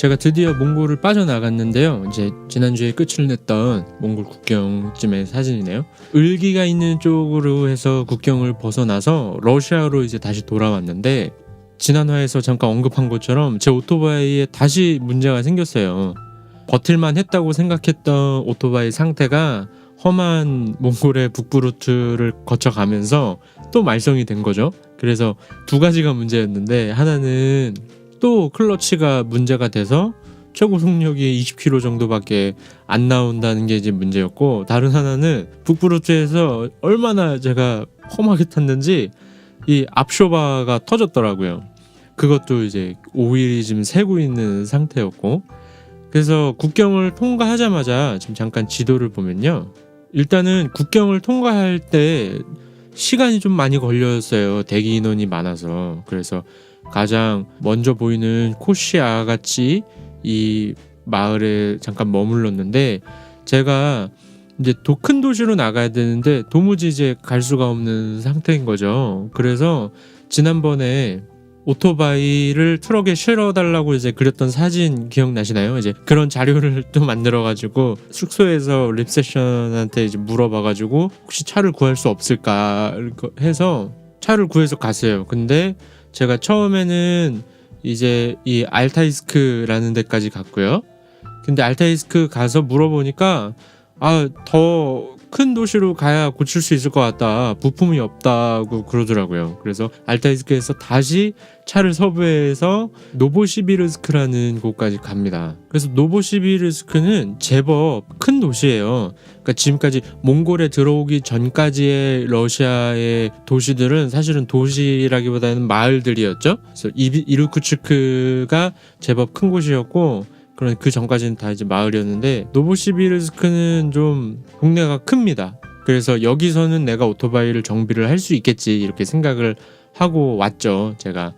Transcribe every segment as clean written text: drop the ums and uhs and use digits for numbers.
제가 드디어 몽골을 빠져나갔는데요. 이제 지난주에 끝을 냈던 몽골 국경쯤의 사진이네요. 을기가 있는 쪽으로 해서 국경을 벗어나서 러시아로 이제 다시 돌아왔는데, 지난화에서 잠깐 언급한 것처럼 제 오토바이에 다시 문제가 생겼어요. 버틸만 했다고 생각했던 오토바이 상태가 험한 몽골의 북부 루트를 거쳐가면서 또 말썽이 된 거죠. 그래서 두 가지가 문제였는데, 하나는 또 클러치가 문제가 돼서 최고 속력이 20km 정도밖에 안 나온다는 게 이제 문제였고, 다른 하나는 북부 루트에서 얼마나 제가 험하게 탔는지 이 앞쇼바가 터졌더라고요. 그것도 이제 오일이 지금 새고 있는 상태였고, 그래서 국경을 통과하자마자 지금 잠깐 지도를 보면요, 일단은 국경을 통과할 때 시간이 좀 많이 걸렸어요. 대기 인원이 많아서. 그래서 가장 먼저 보이는 코시아 같이 이 마을에 잠깐 머물렀는데, 제가 이제 큰 도시로 나가야 되는데 도무지 이제 갈 수가 없는 상태인 거죠. 그래서 지난번에 오토바이를 트럭에 실어달라고 이제 그렸던 사진 기억나시나요? 이제 그런 자료를 또 만들어가지고 숙소에서 리셉션한테 이제 물어봐가지고 혹시 차를 구할 수 없을까 해서 차를 구해서 갔어요. 근데 제가 처음에는 이제 이 알타이스크라는 데까지 갔고요. 근데 알타이스크 가서 물어보니까 더 큰 도시로 가야 고칠 수 있을 것 같다, 부품이 없다고 그러더라고요. 그래서 알타이스크에서 다시 차를 섭외해서 노보시비르스크라는 곳까지 갑니다. 그래서 노보시비르스크는 제법 큰 도시예요. 그러니까 지금까지 몽골에 들어오기 전까지의 러시아의 도시들은 사실은 도시라기보다는 마을들이었죠. 그래서 이르쿠츠크가 제법 큰 곳이었고, 그런 그 전까지는 다 이제 마을이었는데, 노보시비르스크는 좀 동네가 큽니다. 그래서 여기서는 내가 오토바이를 정비를 할 수 있겠지 이렇게 생각을 하고 왔죠, 제가.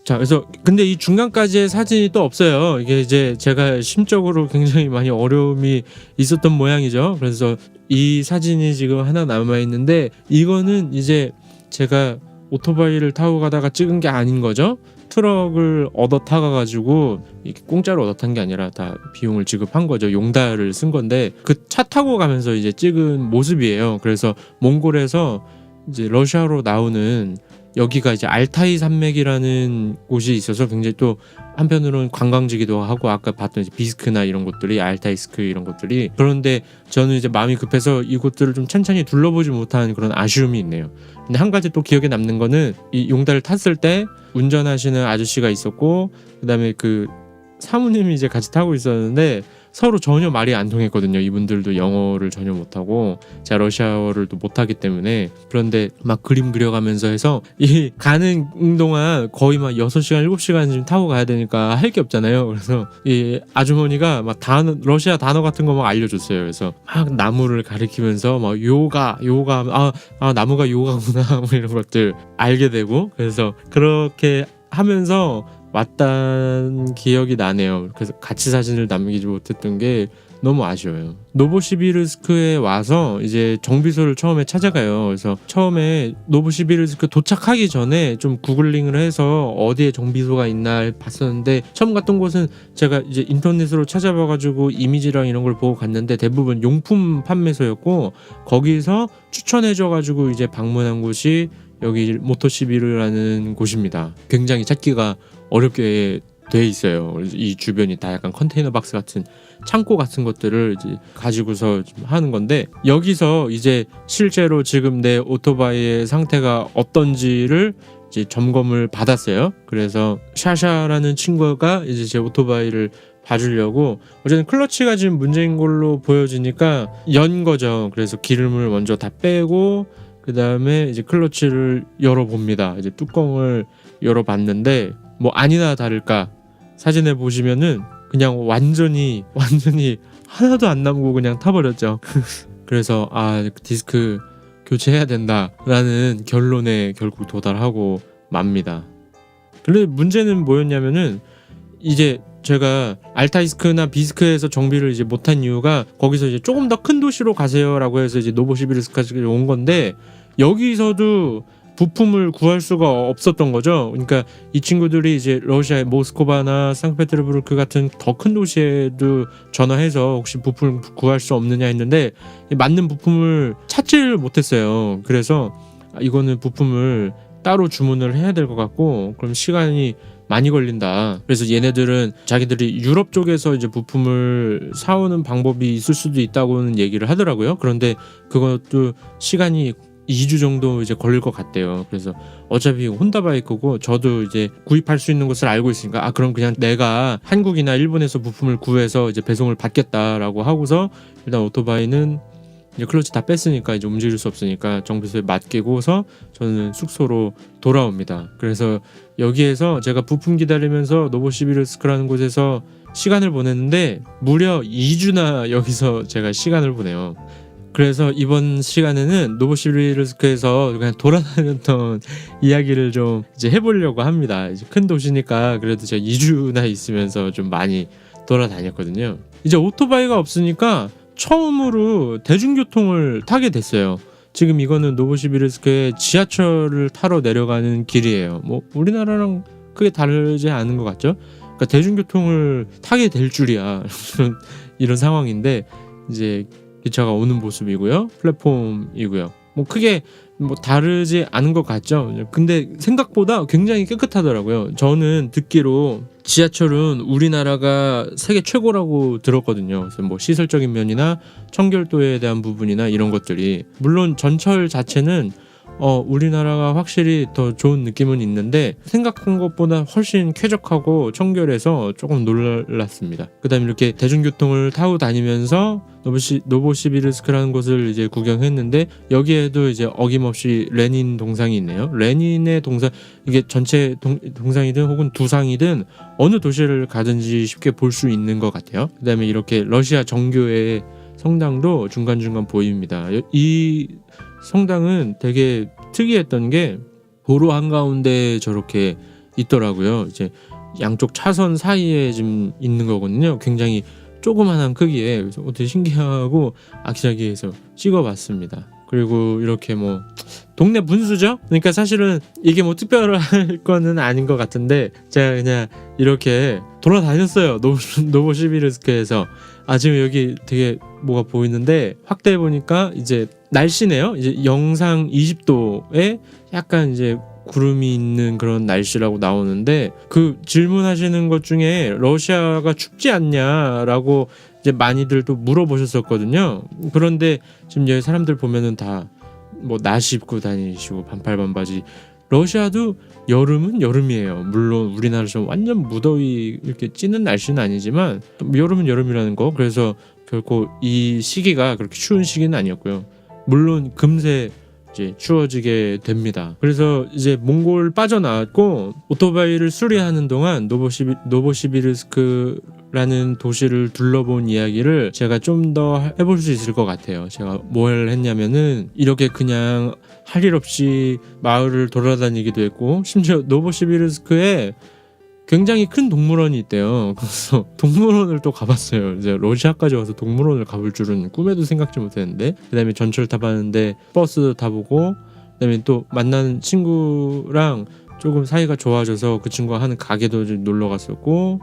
자, 그래서 근데 이 중간까지의 사진이 또 없어요. 이게 이제 제가 심적으로 굉장히 많이 어려움이 있었던 모양이죠. 그래서 이 사진이 지금 하나 남아 있는데, 이거는 이제 제가 오토바이를 타고 가다가 찍은 게 아닌 거죠. 트럭을 얻어 타가가지고 공짜로 얻어 탄 게 아니라 다 비용을 지급한 거죠. 용달을 쓴 건데, 그 차 타고 가면서 이제 찍은 모습이에요. 그래서 몽골에서 이제 러시아로 나오는, 여기가 이제 알타이 산맥이라는 곳이 있어서 굉장히 또 한편으로는 관광지기도 하고, 아까 봤던 이제 비스크나 이런 곳들이, 알타이스크 이런 곳들이, 그런데 저는 이제 마음이 급해서 이곳들을 좀 천천히 둘러보지 못한 그런 아쉬움이 있네요. 근데 한 가지 또 기억에 남는 거는, 이 용달을 탔을 때 운전하시는 아저씨가 있었고, 그다음에 그 사모님이 이제 같이 타고 있었는데 서로 전혀 말이 안 통했거든요. 이분들도 영어를 전혀 못하고 제가 러시아어를 또 못하기 때문에. 그런데 막 그림 그려가면서 해서 이 가는 동안 거의 막 6시간 7시간 좀 타고 가야 되니까 할 게 없잖아요. 그래서 이 아주머니가 막 러시아 단어 같은 거 막 알려줬어요. 그래서 막 나무를 가리키면서 막 요가 나무가 요가구나 뭐 이런 것들 알게 되고, 그래서 그렇게 하면서 왔던 기억이 나네요. 그래서 같이 사진을 남기지 못했던 게 너무 아쉬워요. 노보시비르스크에 와서 이제 정비소를 처음에 찾아가요. 그래서 처음에 노보시비르스크 도착하기 전에 좀 구글링을 해서 어디에 정비소가 있나 봤었는데, 처음 갔던 곳은 제가 이제 인터넷으로 찾아봐가지고 이미지랑 이런 걸 보고 갔는데 대부분 용품 판매소였고, 거기서 추천해줘가지고 이제 방문한 곳이 여기 모토시비르라는 곳입니다. 굉장히 찾기가 어렵게 돼 있어요. 이 주변이 다 약간 컨테이너 박스 같은 창고 같은 것들을 이제 가지고서 하는 건데, 여기서 이제 실제로 지금 내 오토바이의 상태가 어떤지를 이제 점검을 받았어요. 그래서 샤샤라는 친구가 이제 제 오토바이를 봐주려고, 어쨌든 클러치가 지금 문제인 걸로 보여지니까 연 거죠. 그래서 기름을 먼저 다 빼고, 그 다음에 이제 클러치를 열어봅니다. 이제 뚜껑을 열어봤는데 뭐 아니나 다를까 사진에 보시면은 그냥 완전히 하나도 안 남고 그냥 타버렸죠. 그래서 디스크 교체해야 된다라는 결론에 결국 도달하고 맙니다. 근데 문제는 뭐였냐면은 이제 제가 알타이스크나 비스크에서 정비를 이제 못한 이유가 거기서 이제 조금 더 큰 도시로 가세요라고 해서 이제 노보시비르스크까지 온 건데 여기서도 부품을 구할 수가 없었던 거죠. 그러니까 이 친구들이 이제 러시아의 모스크바나 상트페테르부르크 같은 더 큰 도시에도 전화해서 혹시 부품을 구할 수 없느냐 했는데 맞는 부품을 찾지를 못했어요. 그래서 이거는 부품을 따로 주문을 해야 될 것 같고 그럼 시간이 많이 걸린다. 그래서 얘네들은 자기들이 유럽 쪽에서 이제 부품을 사오는 방법이 있을 수도 있다고는 얘기를 하더라고요. 그런데 그것도 시간이 2주 정도 이제 걸릴 것 같대요. 그래서 어차피 혼다 바이크고 저도 이제 구입할 수 있는 곳을 알고 있으니까 그럼 그냥 내가 한국이나 일본에서 부품을 구해서 이제 배송을 받겠다라고 하고서 일단 오토바이는 이제 클러치 다 뺐으니까 이제 움직일 수 없으니까 정비소에 맡기고서 저는 숙소로 돌아옵니다. 그래서 여기에서 제가 부품 기다리면서 노보시비르스크라는 곳에서 시간을 보냈는데 무려 2주나 여기서 제가 시간을 보내요. 그래서 이번 시간에는 노보시비르스크에서 그냥 돌아다녔던 이야기를 좀 이제 해보려고 합니다. 이제 큰 도시니까 그래도 제가 2주나 있으면서 좀 많이 돌아다녔거든요. 이제 오토바이가 없으니까 처음으로 대중교통을 타게 됐어요. 지금 이거는 노보시비르스크에 지하철을 타러 내려가는 길이에요. 뭐 우리나라랑 크게 다르지 않은 것 같죠? 그러니까 대중교통을 타게 될 줄이야. 이런 상황인데 이제 기차가 오는 모습이고요. 플랫폼이고요. 뭐 크게 뭐 다르지 않은 것 같죠. 근데 생각보다 굉장히 깨끗하더라고요. 저는 듣기로 지하철은 우리나라가 세계 최고라고 들었거든요. 그래서 뭐 시설적인 면이나 청결도에 대한 부분이나 이런 것들이 물론 전철 자체는 우리나라가 확실히 더 좋은 느낌은 있는데 생각한 것보다 훨씬 쾌적하고 청결해서 조금 놀랐습니다. 그다음에 이렇게 대중교통을 타고 다니면서 노보시비르스크라는 곳을 이제 구경했는데 여기에도 이제 어김없이 레닌 동상이 있네요. 레닌의 동상 이게 전체 동상이든 혹은 두상이든 어느 도시를 가든지 쉽게 볼 수 있는 것 같아요. 그다음에 이렇게 러시아 정교의 성당도 중간중간 보입니다. 이 성당은 되게 특이했던 게 도로 한가운데 저렇게 있더라고요. 이제 양쪽 차선 사이에 지금 있는 거거든요. 굉장히 조그만한 크기에. 그래서 되게 신기하고 아기자기해서 찍어봤습니다. 그리고 이렇게 뭐 동네 분수죠? 그러니까 사실은 이게 뭐 특별할 거는 아닌 것 같은데 제가 그냥 이렇게 돌아다녔어요. 노보시비르스크에서. 지금 여기 되게 뭐가 보이는데 확대해 보니까 이제 날씨네요. 이제 영상 20도에 약간 이제 구름이 있는 그런 날씨라고 나오는데 그 질문하시는 것 중에 러시아가 춥지 않냐라고 이제 많이들 또 물어보셨었거든요. 그런데 지금 여기 사람들 보면은 다 뭐 나시 입고 다니시고 반팔 반바지. 러시아도 여름은 여름이에요. 물론 우리나라처럼 완전 무더위 이렇게 찌는 날씨는 아니지만 여름은 여름이라는 거. 그래서 결코 이 시기가 그렇게 추운 시기는 아니었고요. 물론 금세 이제 추워지게 됩니다. 그래서 이제 몽골 빠져나왔고 오토바이를 수리하는 동안 노보시비르스크라는 도시를 둘러본 이야기를 제가 좀 더 해볼 수 있을 것 같아요. 제가 뭘 했냐면은 이렇게 그냥 할 일 없이 마을을 돌아다니기도 했고 심지어 노보시비르스크에 굉장히 큰 동물원이 있대요. 그래서 동물원을 또 가봤어요. 이제 러시아까지 와서 동물원을 가볼 줄은 꿈에도 생각지 못했는데 그다음에 전철 타봤는데 버스도 타보고 그다음에 또 만나는 친구랑 조금 사이가 좋아져서 그 친구가 하는 가게도 좀 놀러 갔었고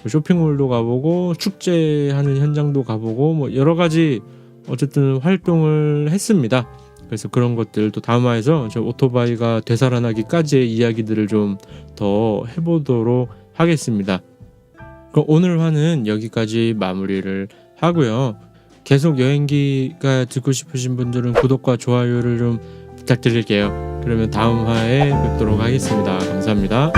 쇼핑몰도 가보고 축제하는 현장도 가보고 뭐 여러 가지 어쨌든 활동을 했습니다. 그래서 그런 것들 또 다음화에서 저 오토바이가 되살아나기까지의 이야기들을 좀 더 해보도록 하겠습니다. 그럼 오늘 화는 여기까지 마무리를 하고요. 계속 여행기가 듣고 싶으신 분들은 구독과 좋아요를 좀 부탁드릴게요. 그러면 다음 화에 뵙도록 하겠습니다. 감사합니다.